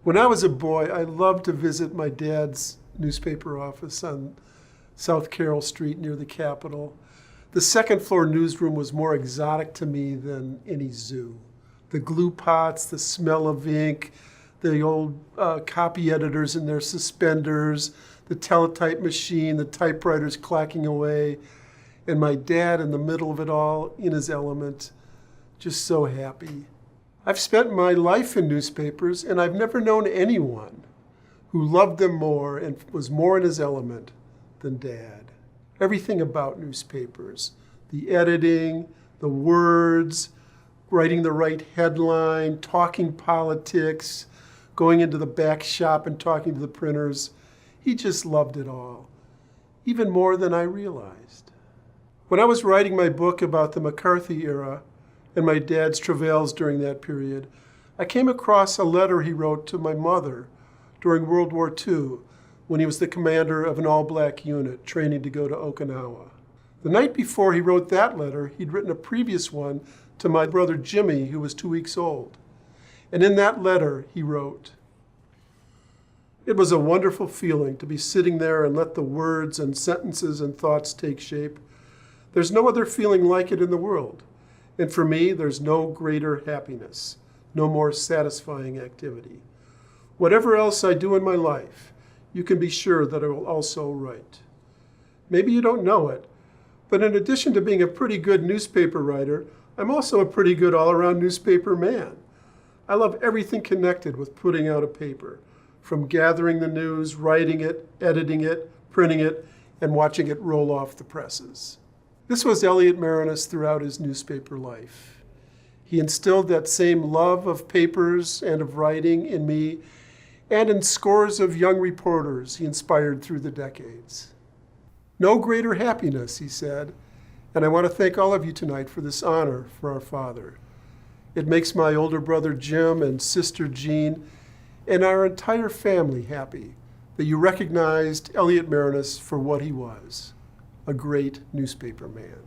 When I was a boy, I loved to visit my dad's newspaper office on South Carroll Street near the Capitol. The second floor newsroom was more exotic to me than any zoo. The glue pots, the smell of ink, the old copy editors in their suspenders, the teletype machine, the typewriters clacking away, and my dad in the middle of it all, in his element, just so happy. I've spent my life in newspapers, and I've never known anyone who loved them more and was more in his element than Dad. Everything about newspapers, the editing, the words, writing the right headline, talking politics, going into the back shop and talking to the printers. He just loved it all, even more than I realized. When I was writing my book about the McCarthy era and my dad's travails during that period, I came across a letter he wrote to my mother during World War II when he was the commander of an all-black unit training to go to Okinawa. The night before he wrote that letter, he'd written a previous one to my brother Jimmy, who was 2 weeks old. And in that letter, he wrote, "It was a wonderful feeling to be sitting there and let the words and sentences and thoughts take shape. There's no other feeling like it in the world. And for me, there's no greater happiness, no more satisfying activity. Whatever else I do in my life, you can be sure that I will also write." Maybe you don't know it, but in addition to being a pretty good newspaper writer, I'm also a pretty good all-around newspaper man. I love everything connected with putting out a paper, from gathering the news, writing it, editing it, printing it, and watching it roll off the presses. This was Elliott Maraniss throughout his newspaper life. He instilled that same love of papers and of writing in me and in scores of young reporters he inspired through the decades. No greater happiness, he said, and I want to thank all of you tonight for this honor for our father. It makes my older brother Jim and sister Jean and our entire family happy that you recognized Elliott Maraniss for what he was, a great newspaper man.